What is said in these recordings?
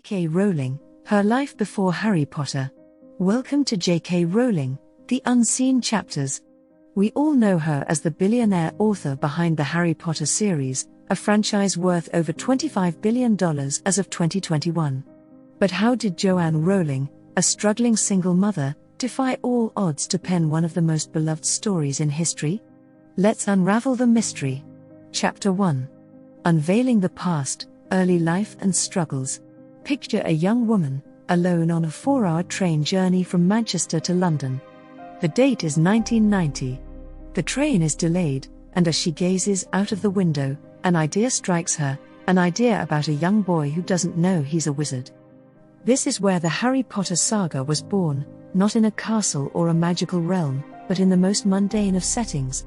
J.K. Rowling, Her Life Before Harry Potter. Welcome to J.K. Rowling, The Unseen Chapters. We all know her as the billionaire author behind the Harry Potter series, a franchise worth over $25 billion as of 2021. But how did Joanne Rowling, a struggling single mother, defy all odds to pen one of the most beloved stories in history? Let's unravel the mystery. Chapter 1. Unveiling the Past, Early Life and Struggles. Picture a young woman, alone on a 4-hour train journey from Manchester to London. The date is 1990. The train is delayed, and as she gazes out of the window, an idea strikes her, an idea about a young boy who doesn't know he's a wizard. This is where the Harry Potter saga was born, not in a castle or a magical realm, but in the most mundane of settings.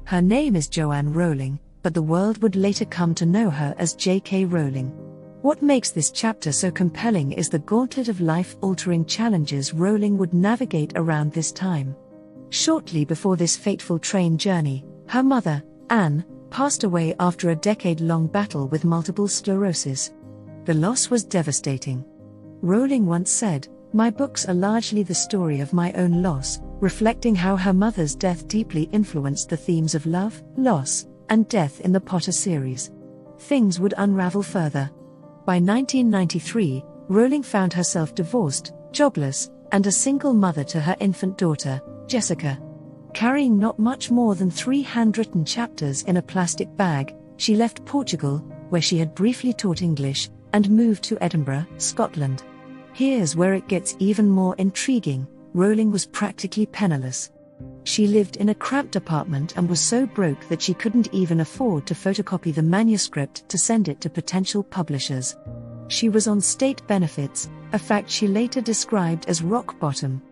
Her name is Joanne Rowling, but the world would later come to know her as J.K. Rowling. What makes this chapter so compelling is the gauntlet of life-altering challenges Rowling would navigate around this time. Shortly before this fateful train journey, her mother, Anne, passed away after a decade-long battle with multiple sclerosis. The loss was devastating. Rowling once said, "My books are largely the story of my own loss," reflecting how her mother's death deeply influenced the themes of love, loss, and death in the Potter series. Things would unravel further. By 1993, Rowling found herself divorced, jobless, and a single mother to her infant daughter, Jessica. Carrying not much more than 3 handwritten chapters in a plastic bag, she left Portugal, where she had briefly taught English, and moved to Edinburgh, Scotland. Here's where it gets even more intriguing. Rowling was practically penniless. She lived in a cramped apartment and was so broke that she couldn't even afford to photocopy the manuscript to send it to potential publishers. She was on state benefits, a fact she later described as rock bottom.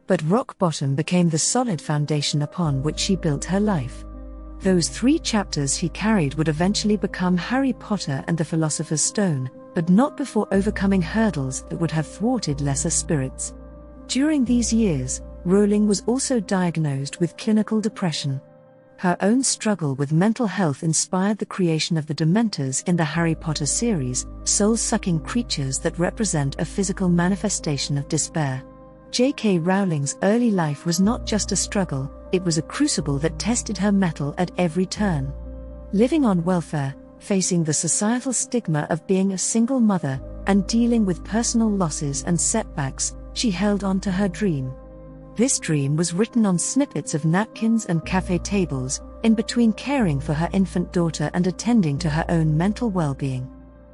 But rock bottom became the solid foundation upon which she built her life. Those 3 chapters she carried would eventually become Harry Potter and the Philosopher's Stone, but not before overcoming hurdles that would have thwarted lesser spirits. During these years, Rowling was also diagnosed with clinical depression. Her own struggle with mental health inspired the creation of the Dementors in the Harry Potter series, soul-sucking creatures that represent a physical manifestation of despair. J.K. Rowling's early life was not just a struggle, it was a crucible that tested her mettle at every turn. Living on welfare, facing the societal stigma of being a single mother, and dealing with personal losses and setbacks, she held on to her dream. This dream was written on snippets of napkins and cafe tables, in between caring for her infant daughter and attending to her own mental well-being.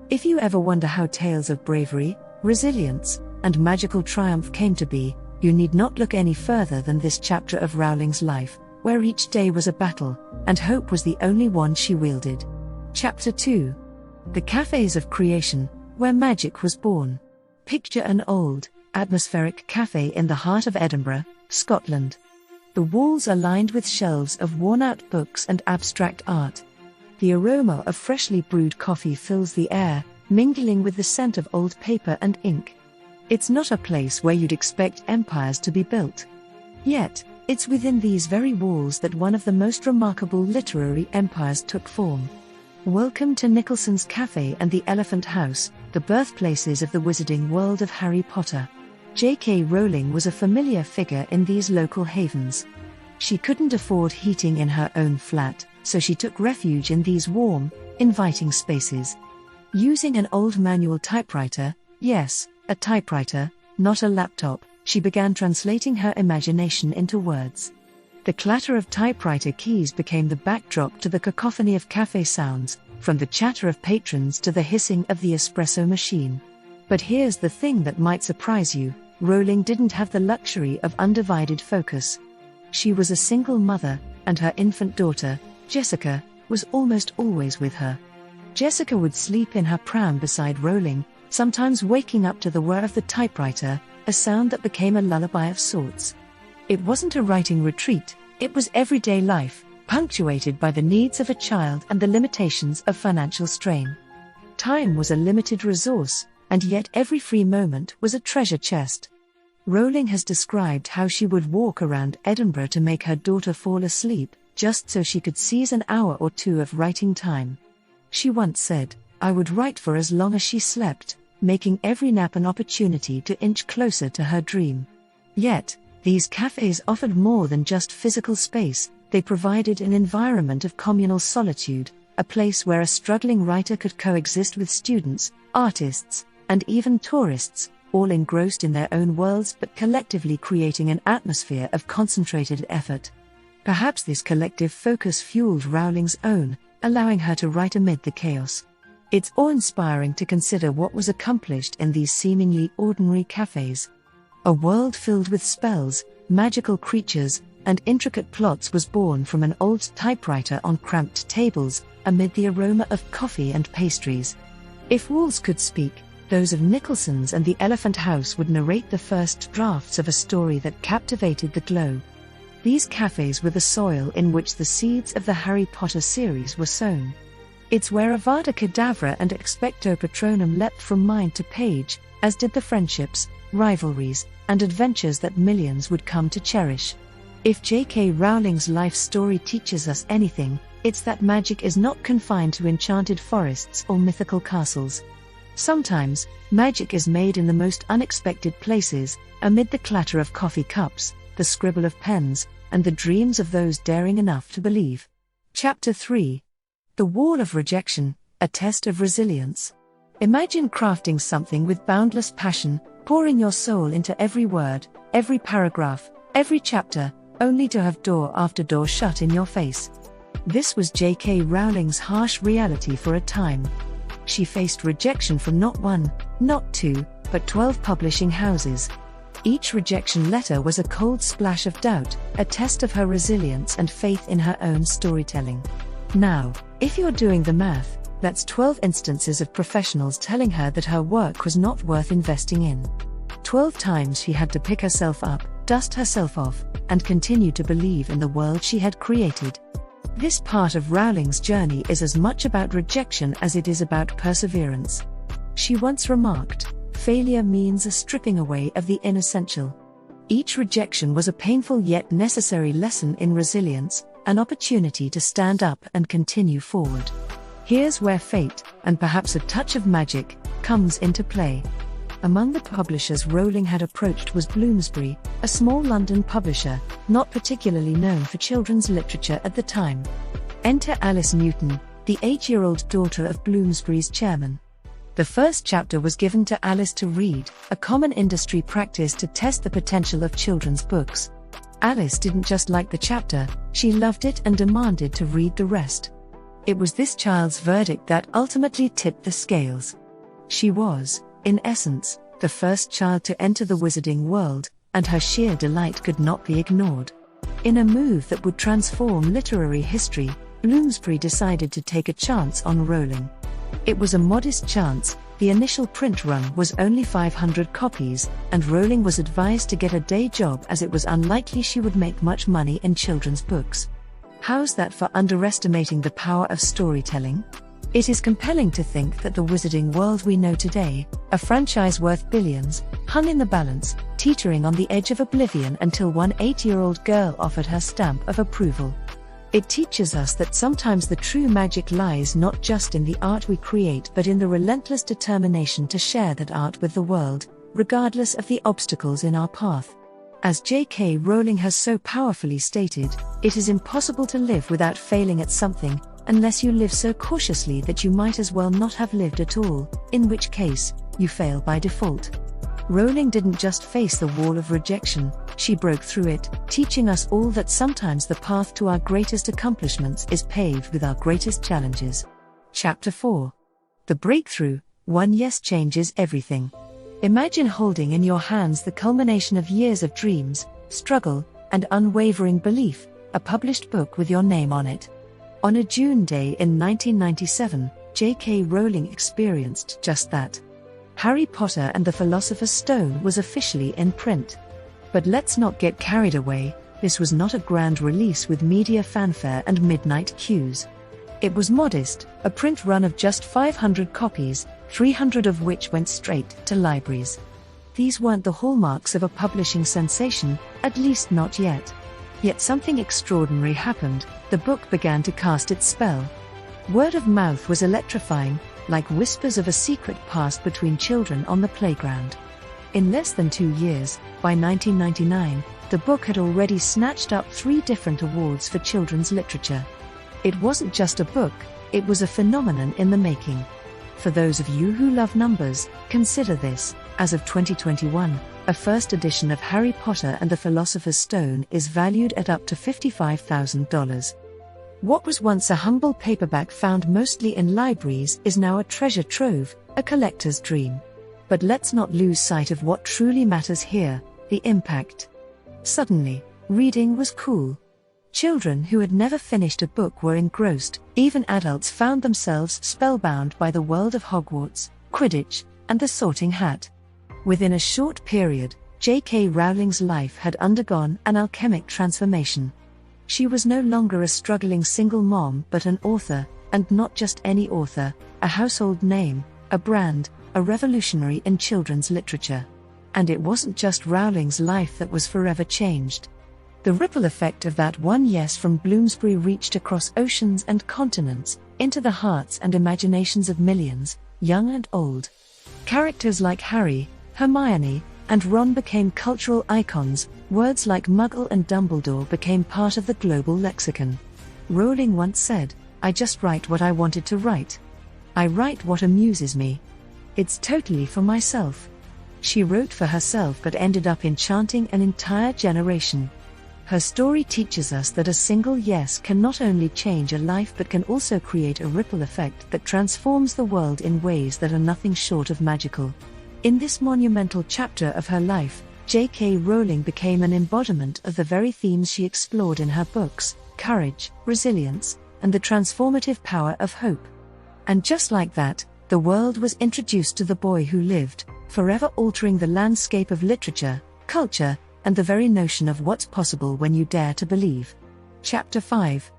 If you ever wonder how tales of bravery, resilience, and magical triumph came to be, you need not look any further than this chapter of Rowling's life, where each day was a battle, and hope was the only one she wielded. Chapter 2. The Cafés of Creation, where magic was born. Picture an old, atmospheric cafe in the heart of Edinburgh, Scotland. The walls are lined with shelves of worn-out books and abstract art. The aroma of freshly brewed coffee fills the air, mingling with the scent of old paper and ink. It's not a place where you'd expect empires to be built. Yet, it's within these very walls that one of the most remarkable literary empires took form. Welcome to Nicholson's Cafe and the Elephant House, the birthplaces of the wizarding world of Harry Potter. J.K. Rowling was a familiar figure in these local havens. She couldn't afford heating in her own flat, so she took refuge in these warm, inviting spaces. Using an old manual typewriter, yes, a typewriter, not a laptop, she began translating her imagination into words. The clatter of typewriter keys became the backdrop to the cacophony of cafe sounds, from the chatter of patrons to the hissing of the espresso machine. But here's the thing that might surprise you: Rowling didn't have the luxury of undivided focus. She was a single mother, and her infant daughter, Jessica, was almost always with her. Jessica would sleep in her pram beside Rowling, sometimes waking up to the whir of the typewriter, a sound that became a lullaby of sorts. It wasn't a writing retreat, it was everyday life, punctuated by the needs of a child and the limitations of financial strain. Time was a limited resource, and yet every free moment was a treasure chest. Rowling has described how she would walk around Edinburgh to make her daughter fall asleep, just so she could seize an hour or two of writing time. She once said, "I would write for as long as she slept, making every nap an opportunity to inch closer to her dream. Yet, these cafes offered more than just physical space. They provided an environment of communal solitude, a place where a struggling writer could coexist with students, artists, and even tourists, all engrossed in their own worlds but collectively creating an atmosphere of concentrated effort. Perhaps this collective focus fueled Rowling's own, allowing her to write amid the chaos. It's awe-inspiring to consider what was accomplished in these seemingly ordinary cafes. A world filled with spells, magical creatures, and intricate plots was born from an old typewriter on cramped tables, amid the aroma of coffee and pastries. If walls could speak, those of Nicholson's and the Elephant House would narrate the first drafts of a story that captivated the globe. These cafes were the soil in which the seeds of the Harry Potter series were sown. It's where Avada Kedavra and Expecto Patronum leapt from mind to page, as did the friendships, rivalries, and adventures that millions would come to cherish. If J.K. Rowling's life story teaches us anything, it's that magic is not confined to enchanted forests or mythical castles. Sometimes, magic is made in the most unexpected places, amid the clatter of coffee cups, the scribble of pens, and the dreams of those daring enough to believe. Chapter 3. The Wall of Rejection, a Test of Resilience. Imagine crafting something with boundless passion, pouring your soul into every word, every paragraph, every chapter, only to have door after door shut in your face. This was J.K. Rowling's harsh reality for a time. She faced rejection from not one, not two, but 12 publishing houses. Each rejection letter was a cold splash of doubt, a test of her resilience and faith in her own storytelling. Now, if you're doing the math, that's 12 instances of professionals telling her that her work was not worth investing in. 12 times she had to pick herself up, dust herself off, and continue to believe in the world she had created. This part of Rowling's journey is as much about rejection as it is about perseverance. She once remarked, "Failure means a stripping away of the inessential." Each rejection was a painful yet necessary lesson in resilience, an opportunity to stand up and continue forward. Here's where fate, and perhaps a touch of magic, comes into play. Among the publishers Rowling had approached was Bloomsbury, a small London publisher, not particularly known for children's literature at the time. Enter Alice Newton, the 8-year-old daughter of Bloomsbury's chairman. The first chapter was given to Alice to read, a common industry practice to test the potential of children's books. Alice didn't just like the chapter, she loved it and demanded to read the rest. It was this child's verdict that ultimately tipped the scales. She was, in essence, the first child to enter the wizarding world, and her sheer delight could not be ignored. In a move that would transform literary history, Bloomsbury decided to take a chance on Rowling. It was a modest chance. The initial print run was only 500 copies, and Rowling was advised to get a day job as it was unlikely she would make much money in children's books. How's that for underestimating the power of storytelling? It is compelling to think that the wizarding world we know today, a franchise worth billions, hung in the balance, teetering on the edge of oblivion until one 8-year-old girl offered her stamp of approval. It teaches us that sometimes the true magic lies not just in the art we create but in the relentless determination to share that art with the world, regardless of the obstacles in our path. As J.K. Rowling has so powerfully stated, it is impossible to live without failing at something, unless you live so cautiously that you might as well not have lived at all, in which case, you fail by default. Rowling didn't just face the wall of rejection, she broke through it, teaching us all that sometimes the path to our greatest accomplishments is paved with our greatest challenges. Chapter 4. The Breakthrough, One Yes Changes Everything. Imagine holding in your hands the culmination of years of dreams, struggle, and unwavering belief, a published book with your name on it. On a June day in 1997, J.K. Rowling experienced just that. Harry Potter and the Philosopher's Stone was officially in print. But let's not get carried away, this was not a grand release with media fanfare and midnight queues. It was modest, a print run of just 500 copies, 300 of which went straight to libraries. These weren't the hallmarks of a publishing sensation, at least not yet. Yet something extraordinary happened, the book began to cast its spell. Word of mouth was electrifying, like whispers of a secret past between children on the playground. In less than 2 years, by 1999, the book had already snatched up 3 different awards for children's literature. It wasn't just a book, it was a phenomenon in the making. For those of you who love numbers, consider this: as of 2021, a first edition of Harry Potter and the Philosopher's Stone is valued at up to $55,000. What was once a humble paperback found mostly in libraries is now a treasure trove, a collector's dream. But let's not lose sight of what truly matters here: the impact. Suddenly, reading was cool. Children who had never finished a book were engrossed, even adults found themselves spellbound by the world of Hogwarts, Quidditch, and the Sorting Hat. Within a short period, J.K. Rowling's life had undergone an alchemic transformation. She was no longer a struggling single mom but an author, and not just any author, a household name, a brand, a revolutionary in children's literature. And it wasn't just Rowling's life that was forever changed. The ripple effect of that one yes from Bloomsbury reached across oceans and continents, into the hearts and imaginations of millions, young and old. Characters like Harry, Hermione, and Ron became cultural icons. Words like Muggle and Dumbledore became part of the global lexicon. Rowling once said, "I just write what I wanted to write. I write what amuses me. It's totally for myself." She wrote for herself but ended up enchanting an entire generation. Her story teaches us that a single yes can not only change a life but can also create a ripple effect that transforms the world in ways that are nothing short of magical. In this monumental chapter of her life, J.K. Rowling became an embodiment of the very themes she explored in her books: courage, resilience, and the transformative power of hope. And just like that, the world was introduced to the boy who lived, forever altering the landscape of literature, culture, and the very notion of what's possible when you dare to believe. Chapter 5.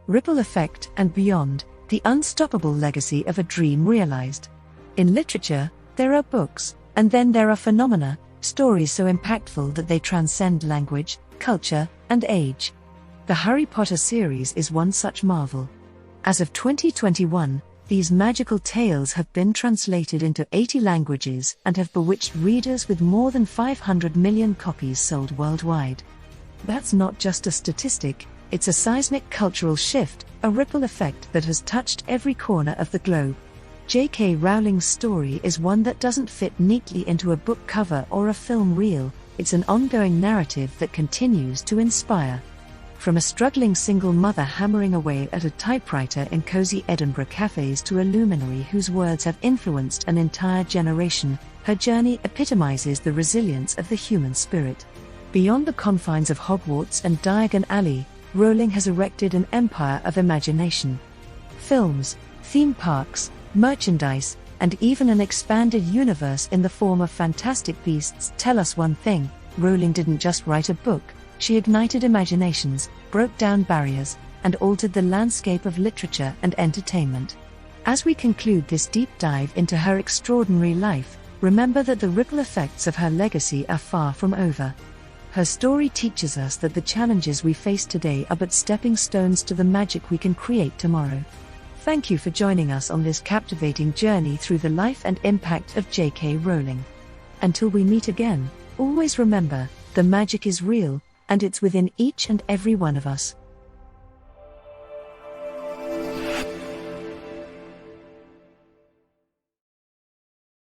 Ripple Effect and Beyond: The Unstoppable Legacy of a Dream Realized. In literature, there are books, and then there are phenomena, stories so impactful that they transcend language, culture, and age. The Harry Potter series is one such marvel. As of 2021, these magical tales have been translated into 80 languages and have bewitched readers with more than 500 million copies sold worldwide. That's not just a statistic, it's a seismic cultural shift, a ripple effect that has touched every corner of the globe. J.K. Rowling's story is one that doesn't fit neatly into a book cover or a film reel. It's an ongoing narrative that continues to inspire. From a struggling single mother hammering away at a typewriter in cozy Edinburgh cafes to a luminary whose words have influenced an entire generation, her journey epitomizes the resilience of the human spirit. Beyond the confines of Hogwarts and Diagon Alley, Rowling has erected an empire of imagination. Films, theme parks, merchandise, and even an expanded universe in the form of fantastic beasts tell us one thing: Rowling didn't just write a book. She ignited imaginations, broke down barriers, and altered the landscape of literature and entertainment. As we conclude this deep dive into her extraordinary life, remember that the ripple effects of her legacy are far from over. Her story teaches us that the challenges we face today are but stepping stones to the magic we can create tomorrow. Thank you for joining us on this captivating journey through the life and impact of J.K. Rowling. Until we meet again, always remember, the magic is real, and it's within each and every one of us.